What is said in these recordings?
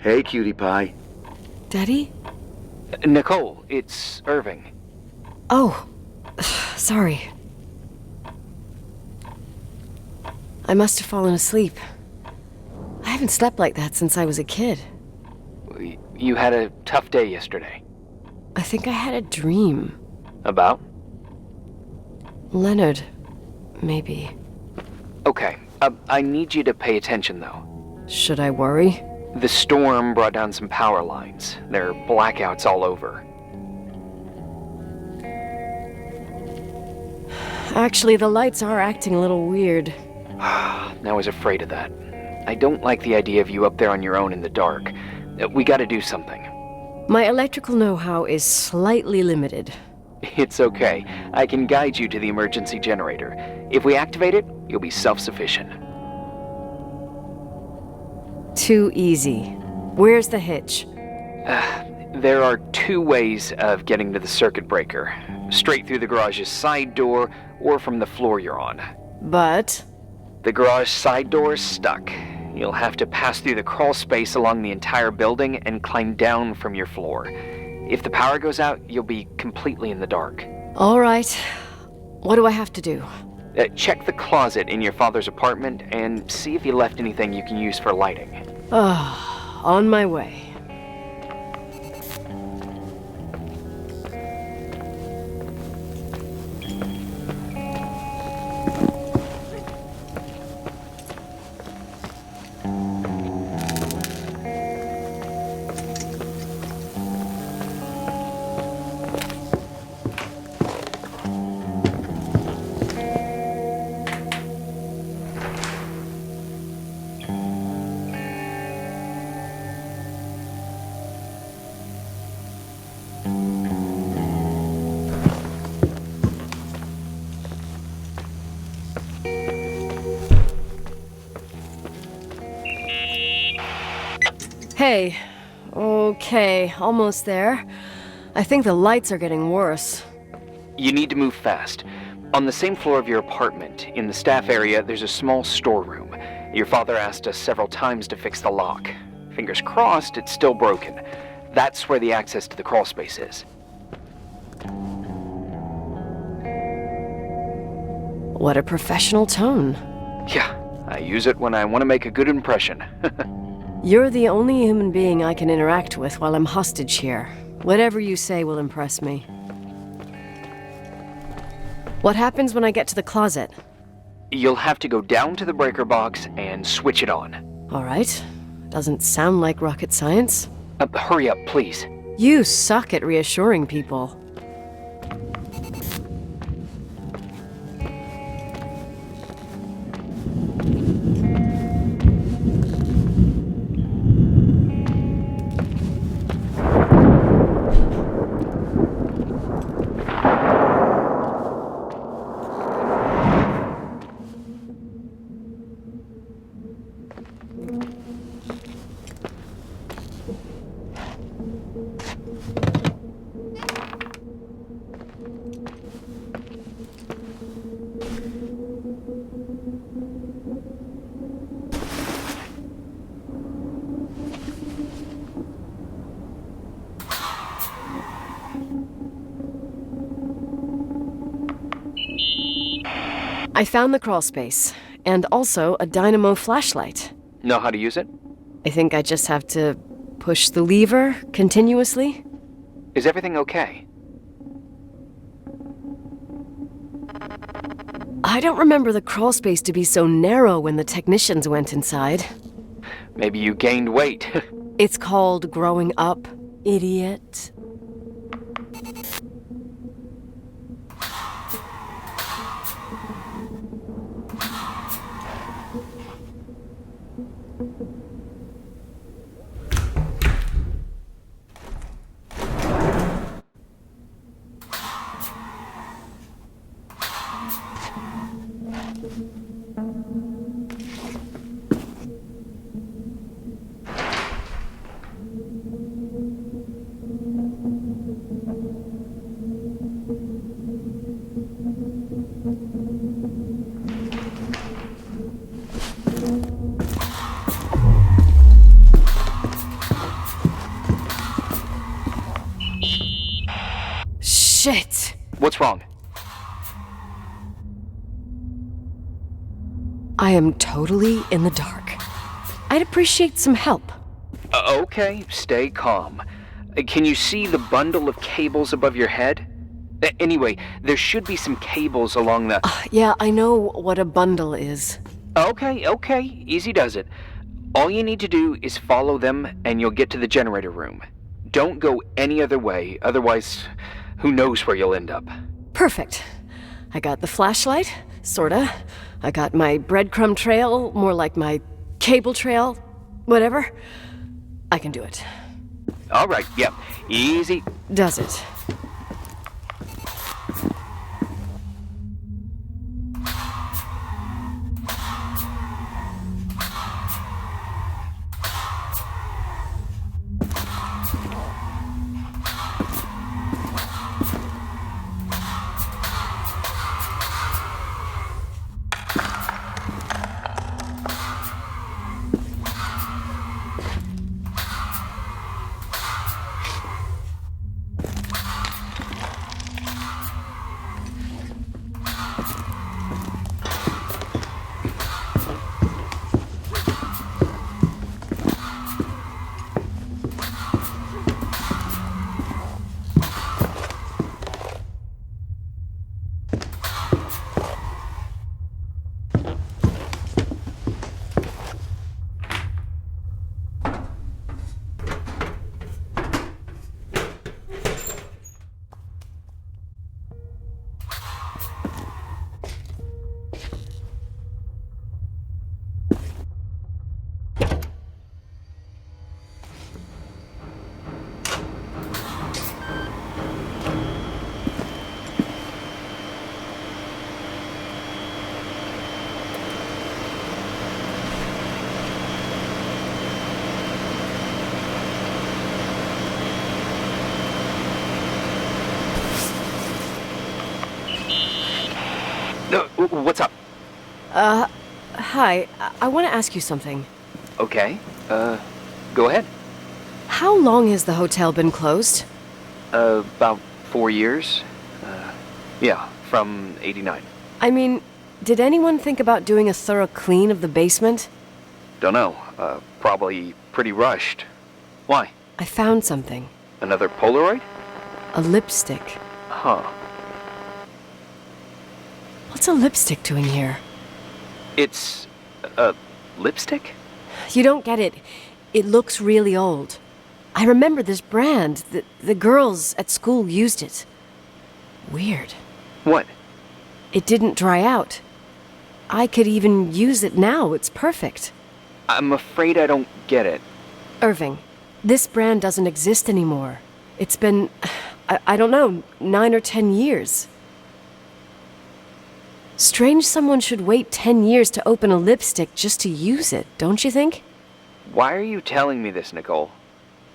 Hey, cutie pie. Daddy? Nicole, it's Irving. Oh, sorry. I must have fallen asleep. I haven't slept like that since I was a kid. You had a tough day yesterday. I think I had a dream. About? Leonard, maybe. Okay, I need you to pay attention, though. Should I worry? The storm brought down some power lines. There are blackouts all over. Actually, the lights are acting a little weird. I was afraid of that. I don't like the idea of you up there on your own in the dark. We gotta do something. My electrical know-how is slightly limited. It's okay. I can guide you to the emergency generator. If we activate it, you'll be self-sufficient. Too easy. Where's the hitch? There are two ways of getting to the circuit breaker. Straight through the garage's side door, or from the floor you're on. But? The garage side door is stuck. You'll have to pass through the crawl space along the entire building and climb down from your floor. If the power goes out, you'll be completely in the dark. All right. What do I have to do? Check the closet in your father's apartment and see if he left anything you can use for lighting. On my way. Hey. Okay, almost there. I think the lights are getting worse. You need to move fast. On the same floor of your apartment, in the staff area, there's a small storeroom. Your father asked us several times to fix the lock. Fingers crossed, it's still broken. That's where the access to the crawl space is. What a professional tone. Yeah, I use it when I want to make a good impression. You're the only human being I can interact with while I'm hostage here. Whatever you say will impress me. What happens when I get to the closet? You'll have to go down to the breaker box and switch it on. All right. Doesn't sound like rocket science. Hurry up, please. You suck at reassuring people. I found the crawl space, and also a dynamo flashlight. Know how to use it? I think I just have to push the lever continuously. Is everything okay? I don't remember the crawl space to be so narrow when the technicians went inside. Maybe you gained weight. It's called growing up, idiot. Shit. What's wrong? I am totally in the dark. I'd appreciate some help. Okay, stay calm. Can you see the bundle of cables above your head? Anyway, there should be some cables along the... Yeah, I know what a bundle is. Okay, easy does it. All you need to do is follow them and you'll get to the generator room. Don't go any other way, otherwise, who knows where you'll end up. Perfect. I got the flashlight, sorta. I got my breadcrumb trail, more like my cable trail, whatever. I can do it. Alright, yep, easy. Does it? What's up? Hi. I want to ask you something. Okay, go ahead. How long has the hotel been closed? About 4 years. Yeah, from 89. I mean, did anyone think about doing a thorough clean of the basement? Dunno, probably pretty rushed. Why? I found something. Another Polaroid? A lipstick. Huh. What's a lipstick doing here? It's a lipstick? You don't get it. It looks really old. I remember this brand. The girls at school used it. Weird. What? It didn't dry out. I could even use it now. It's perfect. I'm afraid I don't get it. Irving, this brand doesn't exist anymore. It's been, I don't know, 9 or 10 years. Strange someone should wait 10 years to open a lipstick just to use it, don't you think? Why are you telling me this, Nicole?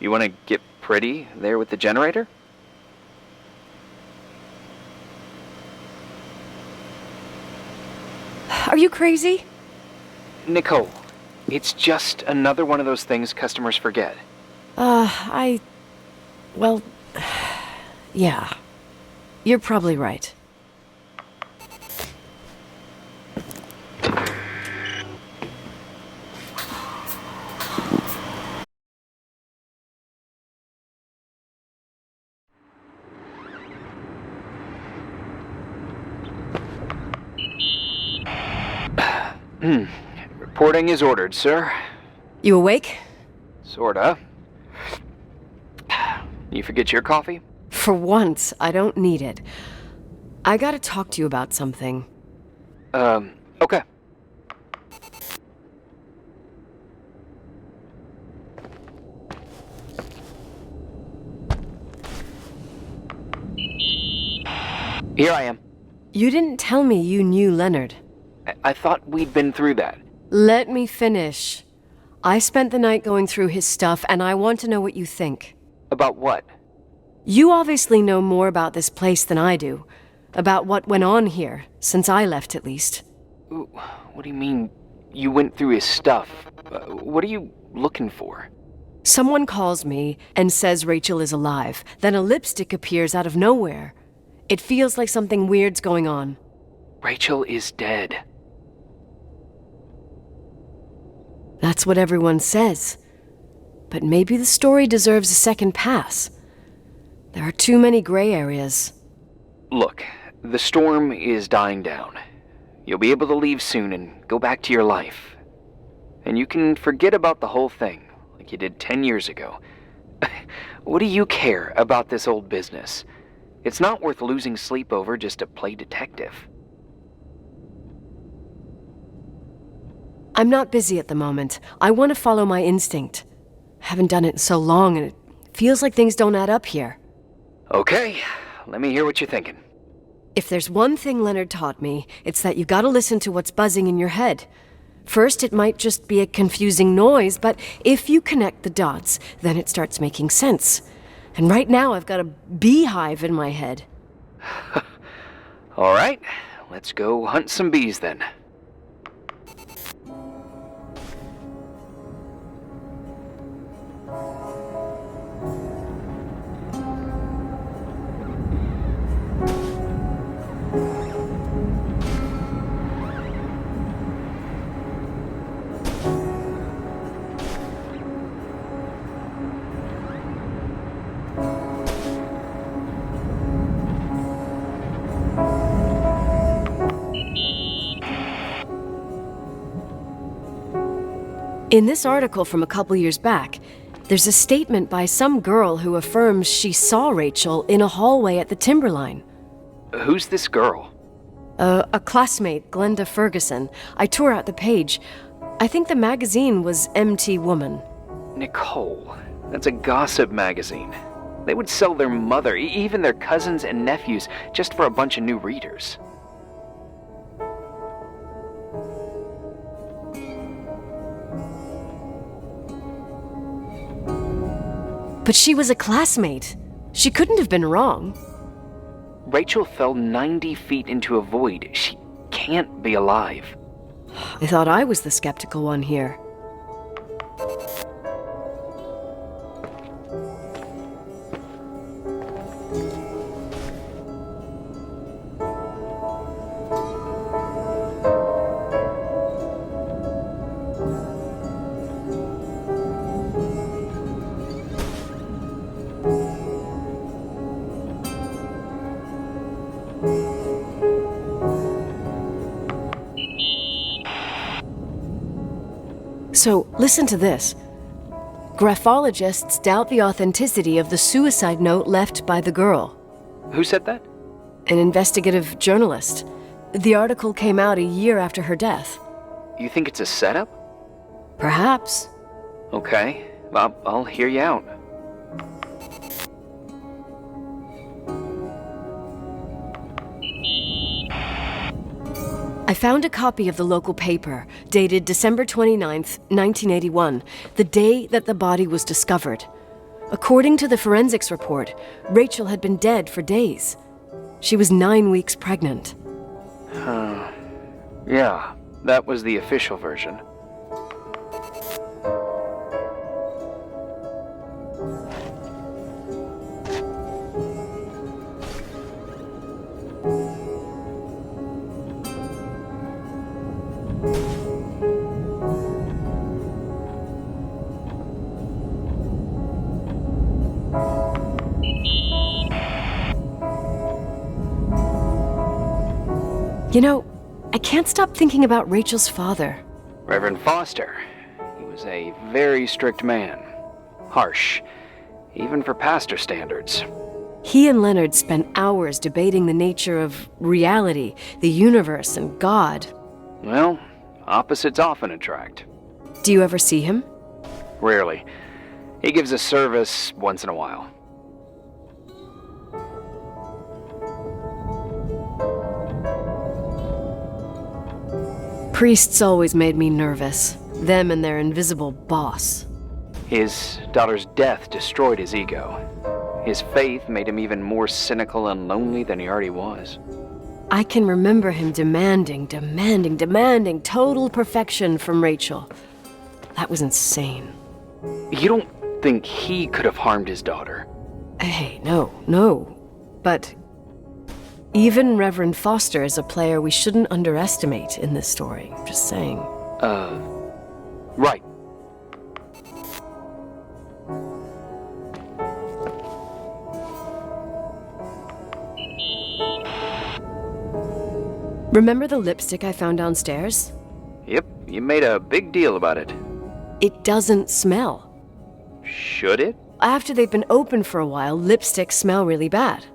You want to get pretty there with the generator? Are you crazy? Nicole, it's just another one of those things customers forget. Well, yeah. You're probably right. Reporting is ordered, sir. You awake? Sorta. You forget your coffee? For once, I don't need it. I gotta talk to you about something. Okay. Here I am. You didn't tell me you knew Leonard. I thought we'd been through that. Let me finish. I spent the night going through his stuff, and I want to know what you think. About what? You obviously know more about this place than I do. About what went on here, since I left at least. What do you mean, you went through his stuff? What are you looking for? Someone calls me and says Rachel is alive. Then a lipstick appears out of nowhere. It feels like something weird's going on. Rachel is dead. That's what everyone says. But maybe the story deserves a second pass. There are too many gray areas. Look, the storm is dying down. You'll be able to leave soon and go back to your life. And you can forget about the whole thing, like you did 10 years ago. What do you care about this old business? It's not worth losing sleep over just to play detective. I'm not busy at the moment. I want to follow my instinct. Haven't done it in so long, and it feels like things don't add up here. Okay, let me hear what you're thinking. If there's one thing Leonard taught me, it's that you gotta listen to what's buzzing in your head. First, it might just be a confusing noise, but if you connect the dots, then it starts making sense. And right now, I've got a beehive in my head. All right, let's go hunt some bees then. In this article from a couple years back, there's a statement by some girl who affirms she saw Rachel in a hallway at the Timberline. Who's this girl? A classmate, Glenda Ferguson. I tore out the page. I think the magazine was MT Woman. Nicole. That's a gossip magazine. They would sell their mother, even their cousins and nephews, just for a bunch of new readers. But she was a classmate. She couldn't have been wrong. Rachel fell 90 feet into a void. She can't be alive. I thought I was the skeptical one here. So, listen to this. Graphologists doubt the authenticity of the suicide note left by the girl. Who said that? An investigative journalist. The article came out a year after her death. You think it's a setup? Perhaps. Okay, I'll hear you out. I found a copy of the local paper, dated December 29th, 1981, the day that the body was discovered. According to the forensics report, Rachel had been dead for days. She was 9 weeks pregnant. Yeah, that was the official version. You know, I can't stop thinking about Rachel's father. Reverend Foster. He was a very strict man. Harsh, even for pastor standards. He and Leonard spent hours debating the nature of reality, the universe, and God. Well, opposites often attract. Do you ever see him? Rarely. He gives a service once in a while. Priests always made me nervous. Them and their invisible boss. His daughter's death destroyed his ego. His faith made him even more cynical and lonely than he already was. I can remember him demanding total perfection from Rachel. That was insane. You don't think he could have harmed his daughter? Hey, no. But Even Reverend Foster is a player we shouldn't underestimate in this story. Just saying. Right. Remember the lipstick I found downstairs? Yep, you made a big deal about it. It doesn't smell. Should it? After they've been open for a while, lipsticks smell really bad.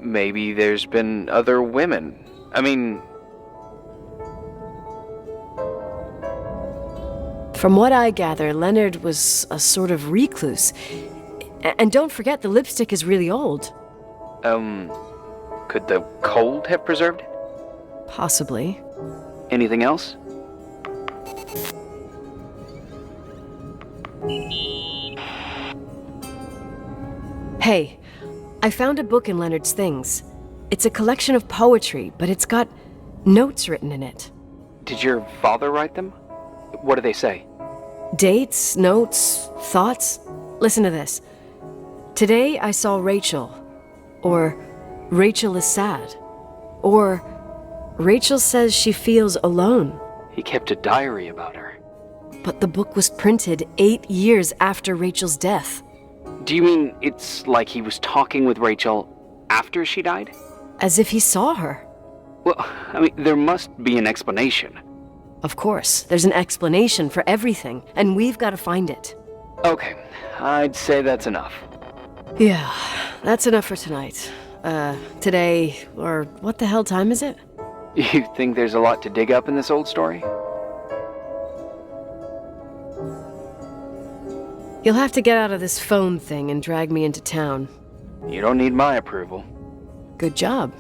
Maybe there's been other women. I mean... From what I gather, Leonard was a sort of recluse. And don't forget, the lipstick is really old. Could the cold have preserved it? Possibly. Anything else? Hey, I found a book in Leonard's things. It's a collection of poetry, but it's got notes written in it. Did your father write them? What do they say? Dates, notes, thoughts. Listen to this. Today I saw Rachel. Or Rachel is sad. Or Rachel says she feels alone. He kept a diary about her. But the book was printed 8 years after Rachel's death. Do you mean it's like he was talking with Rachel after she died? As if he saw her. Well, I mean, there must be an explanation. Of course, there's an explanation for everything, and we've got to find it. Okay, I'd say that's enough. Yeah, that's enough for tonight. Today, or what the hell time is it? You think there's a lot to dig up in this old story? You'll have to get out of this phone thing and drag me into town. You don't need my approval. Good job.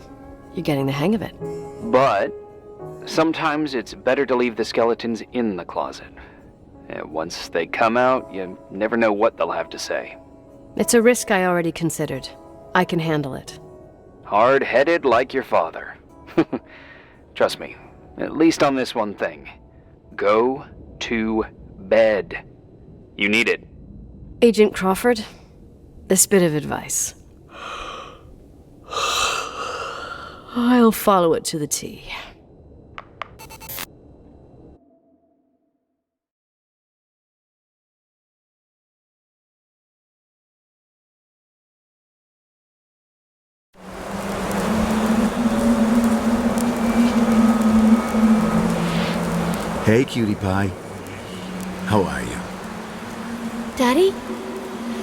You're getting the hang of it. But sometimes it's better to leave the skeletons in the closet. Once they come out, you never know what they'll have to say. It's a risk I already considered. I can handle it. Hard-headed like your father. Trust me, at least on this one thing. Go to bed. You need it. Agent Crawford, this bit of advice. I'll follow it to the T. Hey, cutie pie. How are you? Daddy?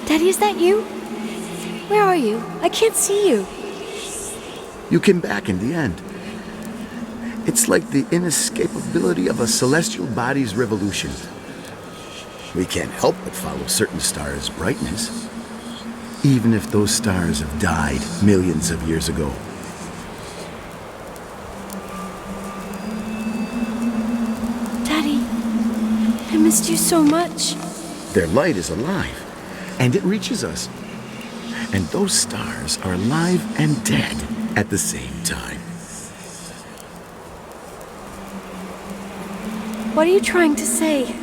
Daddy, is that you? Where are you? I can't see you. You came back in the end. It's like the inescapability of a celestial body's revolution. We can't help but follow certain stars' brightness, even if those stars have died millions of years ago. Daddy, I missed you so much. Their light is alive, and it reaches us. And those stars are alive and dead at the same time. What are you trying to say?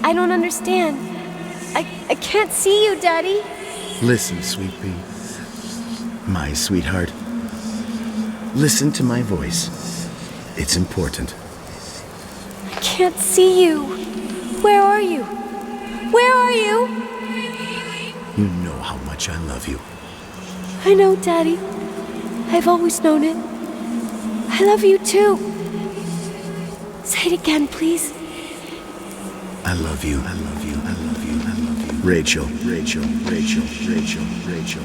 I don't understand. I can't see you, Daddy. Listen, sweet pea. My sweetheart. Listen to my voice. It's important. I can't see you. Where are you? Where are you? You know how much I love you. I know, Daddy. I've always known it. I love you too. Say it again, please. I love you. I love you. I love you. I love you. Rachel, Rachel, Rachel, Rachel, Rachel.